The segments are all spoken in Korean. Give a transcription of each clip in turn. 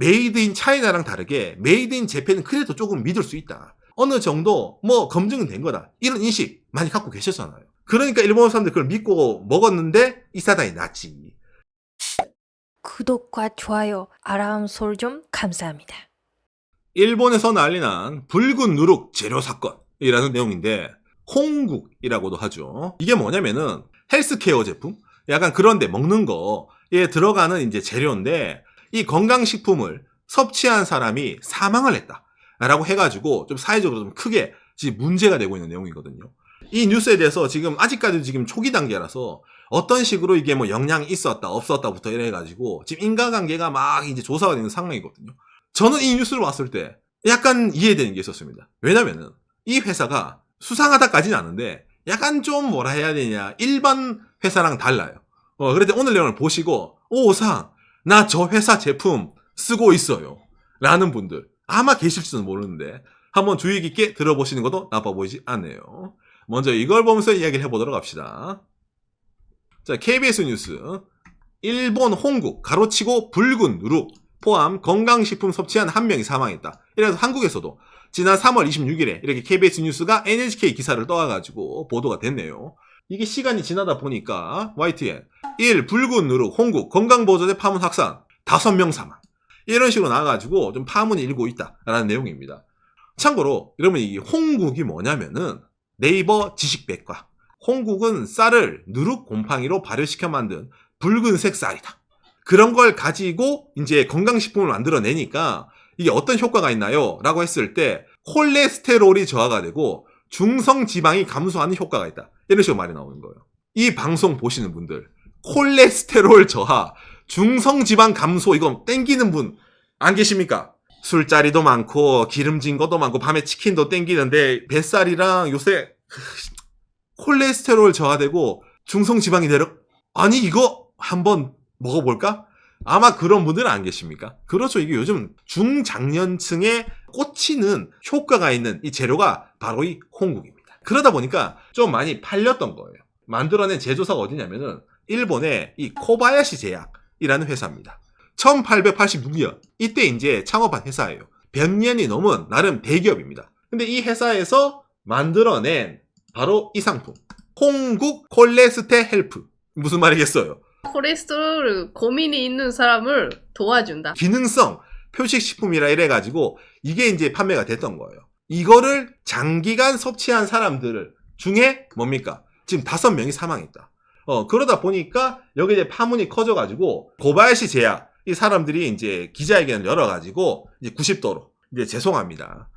메이드 인 차이나랑 다르게 메이드 인 재팬은 그래도 조금 믿을 수 있다. 어느 정도 뭐 검증은 된 거다. 이런 인식 많이 갖고 계셨잖아요. 그러니까 일본 사람들 그걸 믿고 먹었는데 이 사단이 났지. 구독과 좋아요, 알람 설정 감사합니다. 일본에서 난리난 붉은 누룩 재료 사건이라는 내용인데 홍국이라고도 하죠. 이게 뭐냐면은 헬스케어 제품? 약간 그런데 먹는 거에 들어가는 이제 재료인데 이 건강식품을 섭취한 사람이 사망을 했다라고 해가지고 좀 사회적으로 좀 크게 지금 문제가 되고 있는 내용이거든요. 이 뉴스에 대해서 지금 아직까지 지금 초기 단계라서 어떤 식으로 이게 뭐 영향이 있었다 없었다부터 이래가지고 지금 인과관계가 막 이제 조사가 되는 상황이거든요. 저는 이 뉴스를 봤을 때 약간 이해되는 게 있었습니다. 왜냐면은 이 회사가 수상하다까지는 않은데 약간 좀 뭐라 해야 되냐 일반 회사랑 달라요. 그래서 오늘 내용을 보시고 오상 나 저 회사 제품 쓰고 있어요 라는 분들 아마 계실지는 모르는데 한번 주의 깊게 들어보시는 것도 나빠 보이지 않네요. 먼저 이걸 보면서 이야기를 해보도록 합시다. 자, KBS 뉴스 일본 홍국 가로치고 붉은 누룩 포함 건강식품 섭취한 한 명이 사망했다. 이래서 한국에서도 지난 3월 26일에 이렇게 KBS 뉴스가 NHK 기사를 떠와가지고 보도가 됐네요. 이게 시간이 지나다 보니까 YTN 1. 붉은 누룩 홍국 건강보조제 파문 확산 5명 사망 이런 식으로 나와가지고 좀 파문이 일고 있다라는 내용입니다. 참고로 여러분 이 홍국이 뭐냐면은 네이버 지식백과 홍국은 쌀을 누룩 곰팡이로 발효시켜 만든 붉은색 쌀이다. 그런 걸 가지고 이제 건강식품을 만들어내니까 이게 어떤 효과가 있나요? 라고 했을 때 콜레스테롤이 저하가 되고 중성지방이 감소하는 효과가 있다. 이런 식으로 말이 나오는 거예요. 이 방송 보시는 분들 콜레스테롤 저하, 중성지방 감소 이거 땡기는 분 안 계십니까? 술자리도 많고 기름진 것도 많고 밤에 치킨도 땡기는데 뱃살이랑 요새 콜레스테롤 저하되고 중성지방이 내려 아니 이거 한번 먹어볼까? 아마 그런 분들은 안 계십니까? 그렇죠. 이게 요즘 중장년층에 꽂히는 효과가 있는 이 재료가 바로 이 홍국입니다. 그러다 보니까 좀 많이 팔렸던 거예요. 만들어낸 제조사가 어디냐면은 일본의 이 코바야시 제약이라는 회사입니다. 1886년 이때 이제 창업한 회사예요. 100년이 넘은 나름 대기업입니다. 근데 이 회사에서 만들어낸 바로 이 상품 홍국 콜레스테 헬프 무슨 말이겠어요? 콜레스테롤 고민이 있는 사람을 도와준다. 기능성 표식식품이라 이래가지고 이게 이제 판매가 됐던 거예요. 이거를 장기간 섭취한 사람들 중에 뭡니까? 지금 5명이 사망했다. 그러다 보니까 여기 이제 파문이 커져가지고 고바야시 제약 이 사람들이 이제 기자회견을 열어가지고 이제 90도로 이제 죄송합니다.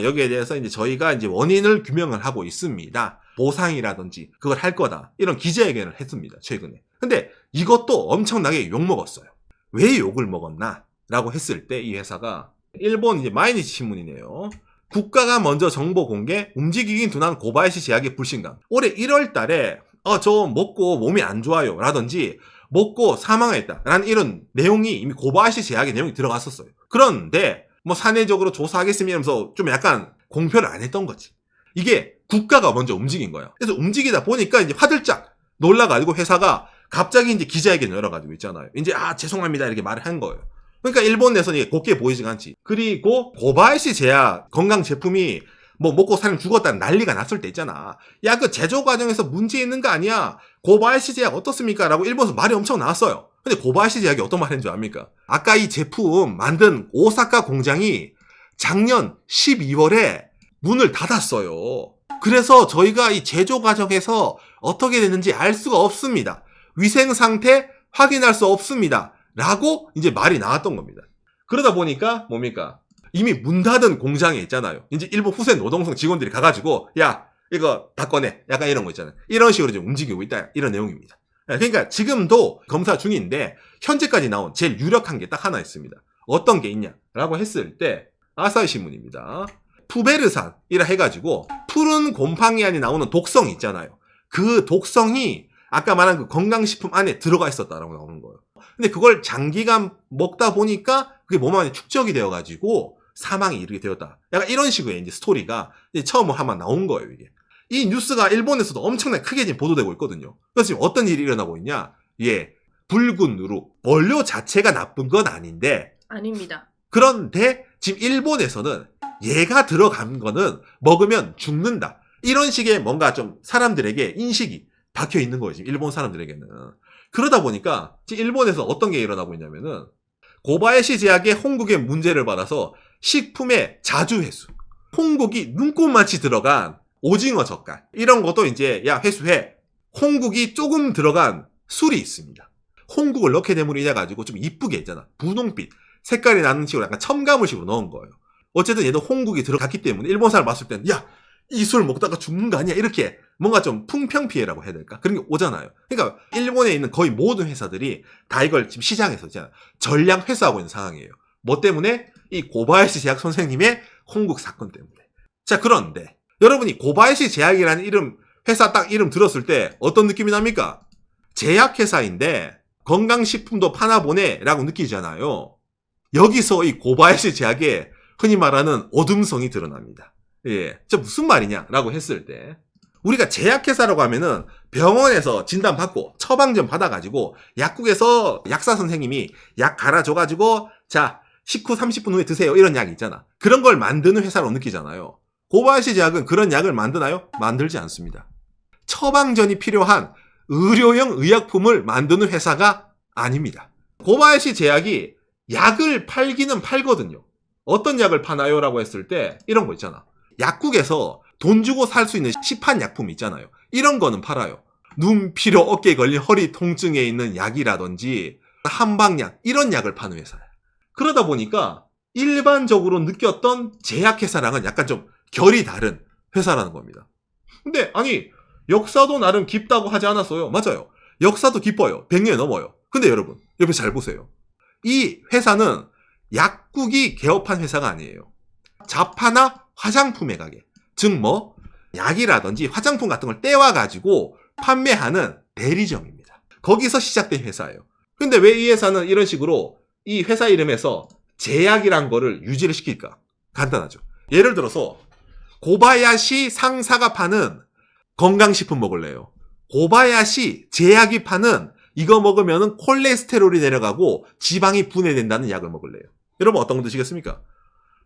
여기에 대해서 이제 저희가 이제 원인을 규명을 하고 있습니다. 보상이라든지 그걸 할 거다. 이런 기자회견을 했습니다. 최근에. 근데 이것도 엄청나게 욕먹었어요. 왜 욕을 먹었나? 라고 했을 때 이 회사가 일본 이제 마이니치 신문이네요. 국가가 먼저 정보 공개, 움직이긴 둔한 고바야시 제약의 불신감. 올해 1월 달에 저 먹고 몸이 안 좋아요. 라든지 먹고 사망했다. 라는 이런 내용이 이미 고바야시 제약의 내용이 들어갔었어요. 그런데 뭐 사내적으로 조사하겠습니다 하면서 좀 약간 공표를 안 했던 거지. 이게 국가가 먼저 움직인 거예요. 그래서 움직이다 보니까 이제 화들짝 놀라가지고 회사가 갑자기 이제 기자회견 열어가지고 있잖아요. 이제 죄송합니다 이렇게 말을 한 거예요. 그러니까 일본에서는 이게 곱게 보이지가 않지. 그리고 고바야시 제약 건강 제품이 뭐 먹고 사람 죽었다는 난리가 났을 때 있잖아. 야 그 제조 과정에서 문제 있는 거 아니야. 고바야시 제약 어떻습니까? 라고 일본에서 말이 엄청 나왔어요. 근데 고바야시 제약이 어떤 말 했는지 압니까? 아까 이 제품 만든 오사카 공장이 작년 12월에 문을 닫았어요. 그래서 저희가 이 제조 과정에서 어떻게 됐는지 알 수가 없습니다. 위생 상태 확인할 수 없습니다. 라고 이제 말이 나왔던 겁니다. 그러다 보니까 뭡니까? 이미 문 닫은 공장에 있잖아요. 이제 일본 후세 노동성 직원들이 가가지고 야 이거 다 꺼내. 약간 이런 거 있잖아요. 이런 식으로 지금 움직이고 있다. 이런 내용입니다. 그러니까 지금도 검사 중인데 현재까지 나온 제일 유력한 게 딱 하나 있습니다. 어떤 게 있냐라고 했을 때 아사히 신문입니다. 푸베르산이라 해가지고 푸른 곰팡이 안에 나오는 독성이 있잖아요. 그 독성이 아까 말한 그 건강식품 안에 들어가 있었다라고 나오는 거예요. 근데 그걸 장기간 먹다 보니까 그게 몸 안에 축적이 되어가지고 사망이 이르게 되었다. 약간 이런 식의 이제 스토리가 이제 처음으로 한번 나온 거예요, 이게. 이 뉴스가 일본에서도 엄청나게 크게 지금 보도되고 있거든요. 그래서 지금 어떤 일이 일어나고 있냐? 붉은 누룩. 원료 자체가 나쁜 건 아닌데, 아닙니다. 그런데 지금 일본에서는 얘가 들어간 거는 먹으면 죽는다. 이런 식의 뭔가 좀 사람들에게 인식이 박혀 있는 거예요. 지금 일본 사람들에게는. 그러다 보니까 지금 일본에서 어떤 게 일어나고 있냐면은 고바야시 제약의 홍국의 문제를 받아서 식품의 자주 회수, 홍국이 눈꽃만치 들어간 오징어 젓갈 이런 것도 이제 야 회수해. 홍국이 조금 들어간 술이 있습니다. 홍국을 넣게 됨으로 인해 가지고 좀 이쁘게 있잖아. 분홍빛 색깔이 나는 식으로 약간 첨가물식으로 넣은 거예요. 어쨌든 얘도 홍국이 들어갔기 때문에 일본 사람 봤을 때는 야 이 술 먹다가 죽는 거 아니야? 이렇게 뭔가 좀 풍평피해라고 해야 될까? 그런 게 오잖아요. 그러니까 일본에 있는 거의 모든 회사들이 다 이걸 지금 시장에서 있잖아. 전량 회수하고 있는 상황이에요. 뭐 때문에? 이 고바야시 제약 선생님의 홍국 사건 때문에. 자, 그런데 여러분이 고바야시 제약이라는 이름 회사 딱 이름 들었을 때 어떤 느낌이 납니까? 제약회사인데 건강식품도 파나 보네 라고 느끼잖아요. 여기서 이 고바야시 제약의 흔히 말하는 어둠성이 드러납니다. 예, 저 무슨 말이냐 라고 했을 때 우리가 제약회사라고 하면은 병원에서 진단받고 처방전 받아가지고 약국에서 약사 선생님이 약 갈아줘가지고 자 식후 30분 후에 드세요 이런 약이 있잖아. 그런 걸 만드는 회사로 느끼잖아요. 고바야시 제약은 그런 약을 만드나요? 만들지 않습니다. 처방전이 필요한 의료용 의약품을 만드는 회사가 아닙니다. 고바야시 제약이 약을 팔기는 팔거든요. 어떤 약을 파나요? 라고 했을 때 이런 거 있잖아. 약국에서 돈 주고 살 수 있는 시판 약품 있잖아요. 이런 거는 팔아요. 눈, 피로, 어깨에 걸린 허리 통증에 있는 약이라든지 한방약 이런 약을 파는 회사야. 그러다 보니까 일반적으로 느꼈던 제약회사랑은 약간 좀 결이 다른 회사라는 겁니다. 근데 아니 역사도 나름 깊다고 하지 않았어요? 맞아요. 역사도 깊어요. 100년 넘어요. 근데 여러분 옆에 잘 보세요. 이 회사는 약국이 개업한 회사가 아니에요. 잡화나 화장품의 가게. 즉 뭐 약이라든지 화장품 같은 걸 떼와가지고 판매하는 대리점입니다. 거기서 시작된 회사예요. 근데 왜 이 회사는 이런 식으로 이 회사 이름에서 제약이란 거를 유지를 시킬까? 간단하죠. 예를 들어서 고바야시 상사가 파는 건강식품 먹을래요. 고바야시 제약이 파는 이거 먹으면 콜레스테롤이 내려가고 지방이 분해된다는 약을 먹을래요. 여러분 어떤 거 드시겠습니까?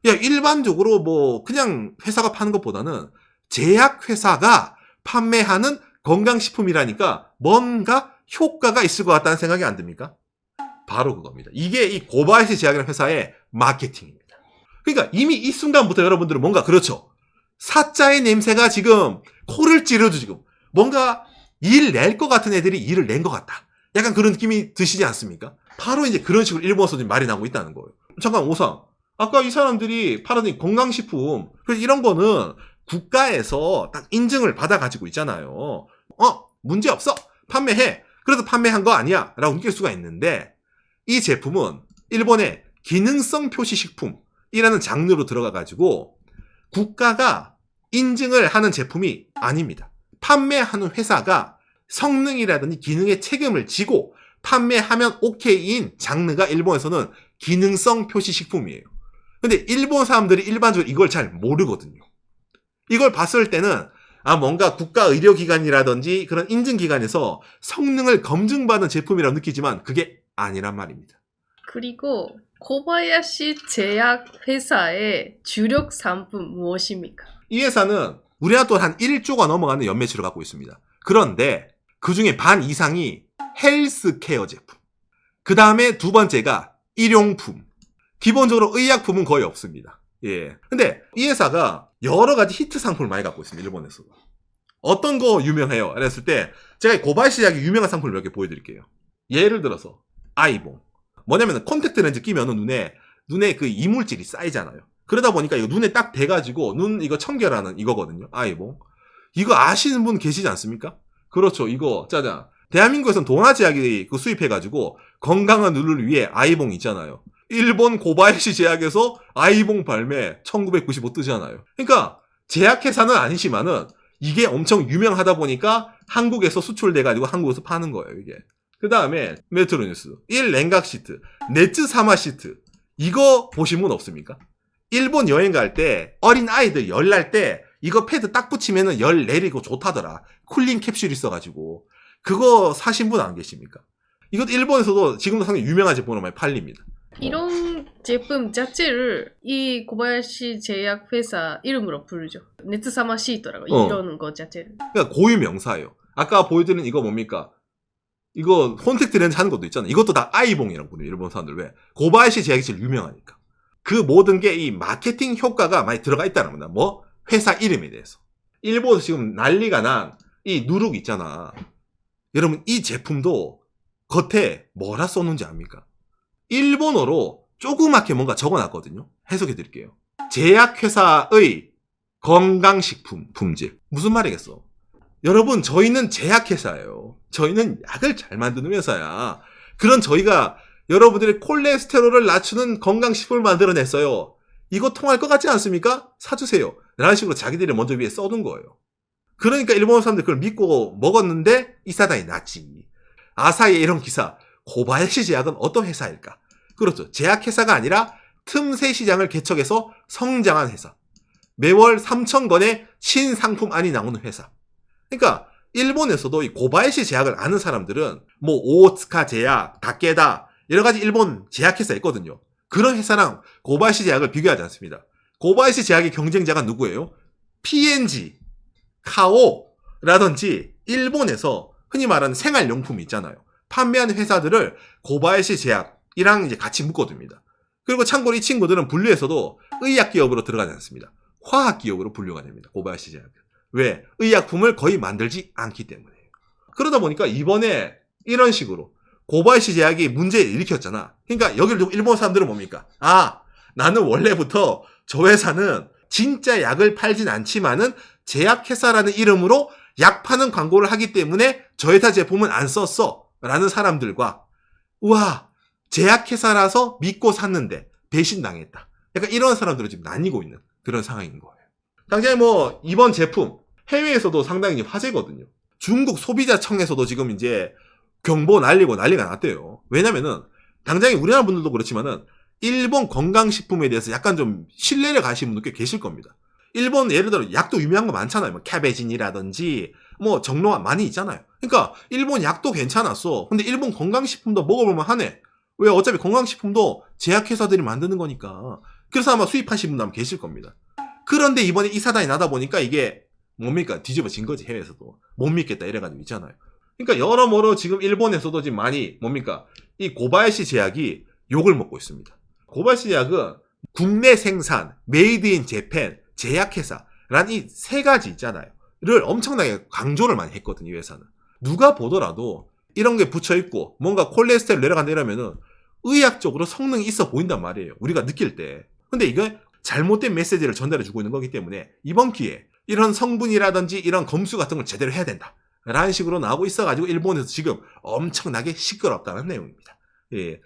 야, 일반적으로 뭐 그냥 회사가 파는 것보다는 제약회사가 판매하는 건강식품이라니까 뭔가 효과가 있을 것 같다는 생각이 안 듭니까? 바로 그겁니다. 이게 이 고바야시 제약이라는 회사의 마케팅입니다. 그러니까 이미 이 순간부터 여러분들은 뭔가 그렇죠. 사자의 냄새가 지금 코를 찌르죠. 지금 뭔가 일 낼 것 같은 애들이 일을 낸 것 같다. 약간 그런 느낌이 드시지 않습니까? 바로 이제 그런 식으로 일본에서 지금 말이 나오고 있다는 거예요. 잠깐 오상. 아까 이 사람들이 파는 건강식품 그래서 이런 거는 국가에서 딱 인증을 받아가지고 있잖아요. 문제 없어. 판매해. 그래서 판매한 거 아니야 라고 느낄 수가 있는데 이 제품은 일본의 기능성 표시 식품이라는 장르로 들어가가지고 국가가 인증을 하는 제품이 아닙니다. 판매하는 회사가 성능이라든지 기능의 책임을 지고 판매하면 오케이인 장르가 일본에서는 기능성 표시 식품이에요. 근데 일본 사람들이 일반적으로 이걸 잘 모르거든요. 이걸 봤을 때는 뭔가 국가 의료기관이라든지 그런 인증기관에서 성능을 검증받은 제품이라고 느끼지만 그게 아니란 말입니다. 그리고 고바야시 제약 회사의 주력 상품 무엇입니까? 이 회사는 우리나라 또 한 1조가 넘어가는 연매출을 갖고 있습니다. 그런데 그 중에 반 이상이 헬스케어 제품. 그 다음에 두 번째가 일용품. 기본적으로 의약품은 거의 없습니다. 예. 근데 이 회사가 여러 가지 히트 상품을 많이 갖고 있습니다. 일본에서. 어떤 거 유명해요? 그랬을 때 제가 고바야시 제약의 유명한 상품을 몇 개 보여드릴게요. 예를 들어서 아이봉. 뭐냐면 콘택트 렌즈 끼면은 눈에 그 이물질이 쌓이잖아요. 그러다 보니까 이거 눈에 딱 대가지고 눈 이거 청결하는 이거거든요. 아이봉. 이거 아시는 분 계시지 않습니까? 그렇죠. 이거 짜잔. 대한민국에서는 동아제약이 그 수입해가지고 건강한 눈을 위해 아이봉 있잖아요. 일본 고바야시 제약에서 아이봉 발매 1995 뜨잖아요. 그러니까 제약회사는 아니지만은 이게 엄청 유명하다 보니까 한국에서 수출돼가지고 한국에서 파는 거예요, 이게. 그 다음에 메트로뉴스 1 냉각 시트, 네츠 사마 시트. 이거 보신 분 없습니까? 일본 여행 갈 때 어린 아이들 열 날 때 이거 패드 딱 붙이면은 열 내리고 좋다더라. 쿨링 캡슐 있어가지고. 그거 사신 분 안 계십니까? 이것도 일본에서도 지금도 상당히 유명한 제품으로 많이 팔립니다. 이런 제품 자체를 이 고바야시 제약 회사 이름으로 부르죠. 네츠사마 시트라고 이런 거 자체를. 그러니까 고유 명사예요. 아까 보여드린 이거 뭡니까? 이거 콘택트 렌즈 하는 것도 있잖아. 이것도 다 아이봉이라고 부르요 일본 사람들. 왜? 고바야시 제약이 제일 유명하니까. 그 모든 게 이 마케팅 효과가 많이 들어가 있다는 겁니다. 뭐? 회사 이름에 대해서. 일본에서 지금 난리가 난 이 누룩 있잖아. 여러분 이 제품도 겉에 뭐라 써놓은지 압니까? 일본어로 조그맣게 뭔가 적어놨거든요. 해석해 드릴게요. 제약회사의 건강식품 품질. 무슨 말이겠어? 여러분 저희는 제약회사예요. 저희는 약을 잘 만드는 회사야. 그런 저희가 여러분들의 콜레스테롤을 낮추는 건강식품을 만들어냈어요. 이거 통할 것 같지 않습니까? 사주세요. 라는 식으로 자기들이 먼저 위에 써둔 거예요. 그러니까 일본 사람들 그걸 믿고 먹었는데 이사단이 났지. 아사히의 이런 기사. 고바야시 제약은 어떤 회사일까? 그렇죠. 제약회사가 아니라 틈새 시장을 개척해서 성장한 회사. 매월 3,000건의 신상품안이 나오는 회사. 그러니까 일본에서도 이 고바야시 제약을 아는 사람들은 뭐 오츠카 제약, 다케다 여러 가지 일본 제약회사 있거든요. 그런 회사랑 고바야시 제약을 비교하지 않습니다. 고바야시 제약의 경쟁자가 누구예요? P&G, 카오라든지 일본에서 흔히 말하는 생활용품이 있잖아요. 판매하는 회사들을 고바야시 제약이랑 이제 같이 묶어둡니다. 그리고 참고로 이 친구들은 분류에서도 의약기업으로 들어가지 않습니다. 화학기업으로 분류가 됩니다. 고바야시 제약은. 왜? 의약품을 거의 만들지 않기 때문에요. 그러다 보니까 이번에 이런 식으로 고바야시 제약이 문제를 일으켰잖아. 그러니까 여기를 두고 일본 사람들은 뭡니까? 아, 나는 원래부터 저 회사는 진짜 약을 팔진 않지만은 제약회사라는 이름으로 약 파는 광고를 하기 때문에 저 회사 제품은 안 썼어. 라는 사람들과 우와, 제약회사라서 믿고 샀는데 배신당했다. 약간 이런 사람들은 지금 나뉘고 있는 그런 상황인 거예요. 당장에 뭐 이번 제품 해외에서도 상당히 화제거든요. 중국 소비자청에서도 지금 이제 경보 날리고 난리가 났대요. 왜냐면은 당장에 우리나라 분들도 그렇지만은 일본 건강식품에 대해서 약간 좀 신뢰를 가시는 분도 꽤 계실 겁니다. 일본 예를 들어 약도 유명한 거 많잖아요. 뭐 캐베진이라든지 뭐 정로화 많이 있잖아요. 그러니까 일본 약도 괜찮았어. 근데 일본 건강식품도 먹어볼만 하네. 왜? 어차피 건강식품도 제약회사들이 만드는 거니까. 그래서 아마 수입하신 분도 아마 계실 겁니다. 그런데 이번에 이 사단이 나다 보니까 이게 뭡니까? 뒤집어진 거지. 해외에서도. 못 믿겠다 이래가지고 있잖아요. 그러니까 여러모로 지금 일본에서도 지금 많이 뭡니까? 이 고바야시 제약이 욕을 먹고 있습니다. 고바야시 제약은 국내 생산, 메이드 인 재팬, 제약회사라는 이 세 가지 있잖아요. 를 엄청나게 강조를 많이 했거든요. 이 회사는. 누가 보더라도 이런 게 붙여있고 뭔가 콜레스테롤 내려간다 이러면은 의학적으로 성능이 있어 보인단 말이에요. 우리가 느낄 때. 근데 이게 잘못된 메시지를 전달해주고 있는 거기 때문에 이번 기회에 이런 성분이라든지 이런 검수 같은 걸 제대로 해야 된다. 라는 식으로 나오고 있어가지고 일본에서 지금 엄청나게 시끄럽다는 내용입니다. 예.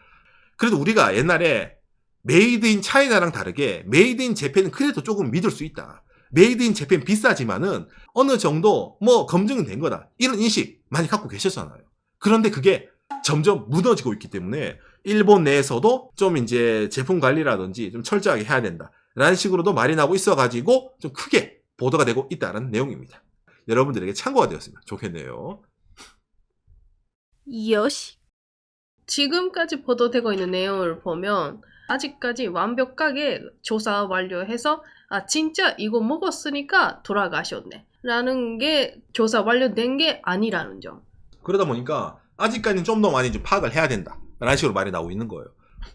그래도 우리가 옛날에 메이드 인 차이나랑 다르게 메이드 인 재팬은 그래도 조금 믿을 수 있다. 메이드 인 재팬 비싸지만은 어느 정도 뭐 검증은 된 거다. 이런 인식 많이 갖고 계셨잖아요. 그런데 그게 점점 무너지고 있기 때문에 일본 내에서도 좀 이제 제품 관리라든지 좀 철저하게 해야 된다. 라는 식으로도 말이 나오고 있어가지고 좀 크게 보도가 되고 있다는 내용입니다. 여러분들에게 참고가 되었으면 좋겠네요. 요시. 지금까지 보도되고 있는 내용을 보면 아직까지 완벽하게 조사 완료해서 아 진짜 이거 먹었으니까 돌아가셨네 라는 게 조사 완료된 게 아니라는 점. 그러다 보니까 아직까지는 좀 더 많이 좀 파악을 해야 된다. 라는 식으로 말이 나오고 있는 거예요.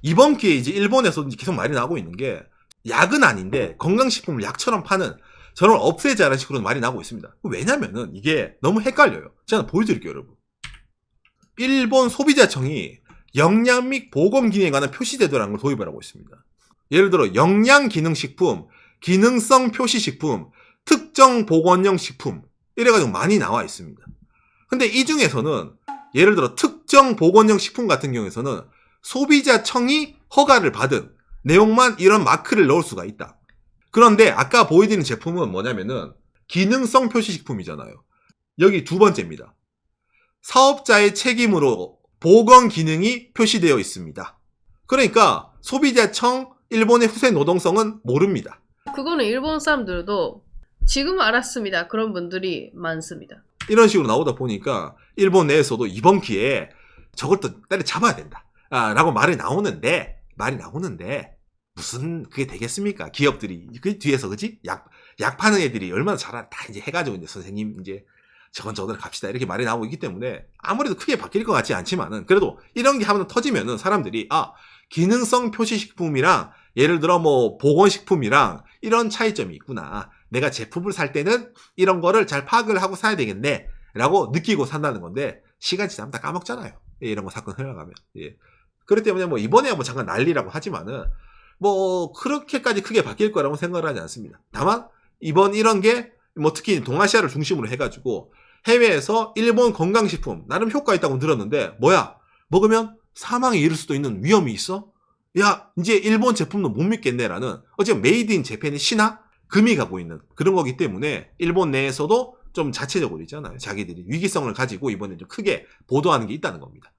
이번 기회에 이제 일본에서 계속 말이 나오고 있는 게 약은 아닌데 건강식품을 약처럼 파는 저런 없애자라는 식으로 말이 나오고 있습니다. 왜냐면은 이게 너무 헷갈려요. 제가 보여드릴게요, 여러분. 일본 소비자청이 영양 및 보건 기능에 관한 표시제도라는 걸 도입을 하고 있습니다. 예를 들어 영양기능식품, 기능성 표시식품, 특정 보건용 식품 이래가지고 많이 나와 있습니다. 근데 이 중에서는 예를 들어 특정 보건용 식품 같은 경우에서는 소비자청이 허가를 받은 내용만 이런 마크를 넣을 수가 있다. 그런데 아까 보여드리는 제품은 뭐냐면은 기능성 표시식품이잖아요. 여기 두 번째입니다. 사업자의 책임으로 보건 기능이 표시되어 있습니다. 그러니까 소비자청 일본의 후세 노동성은 모릅니다. 그거는 일본 사람들도 지금 알았습니다. 그런 분들이 많습니다. 이런 식으로 나오다 보니까 일본 내에서도 이번 기회에 저걸 또 때려 잡아야 된다. 라고 말이 나오는데 말이 나오는데 무슨 그게 되겠습니까? 기업들이 그 뒤에서 그지? 약 파는 애들이 얼마나 다 이제 해가지고 이제 선생님 이제 저건 갑시다 이렇게 말이 나오고 있기 때문에 아무래도 크게 바뀔 것 같지 않지만은 그래도 이런 게 한번 터지면은 사람들이 기능성 표시식품이랑 예를 들어 뭐 보건식품이랑 이런 차이점이 있구나. 내가 제품을 살 때는 이런 거를 잘 파악을 하고 사야 되겠네 라고 느끼고 산다는 건데 시간 지나면 다 까먹잖아요. 예, 이런 거 사건 흘러가면. 예. 그렇기 때문에 뭐 이번에야 뭐 잠깐 난리라고 하지만은 뭐 그렇게까지 크게 바뀔 거라고 생각을 하지 않습니다. 다만 이번 이런 게 뭐 특히 동아시아를 중심으로 해가지고 해외에서 일본 건강식품 나름 효과 있다고 들었는데 뭐야 먹으면 사망에 이를 수도 있는 위험이 있어? 야 이제 일본 제품도 못 믿겠네라는 어쨌든 메이드 인 재팬의 신화 금이 가고 있는 그런 거기 때문에 일본 내에서도 좀 자체적으로 있잖아요. 자기들이 위기성을 가지고 이번에 좀 크게 보도하는 게 있다는 겁니다.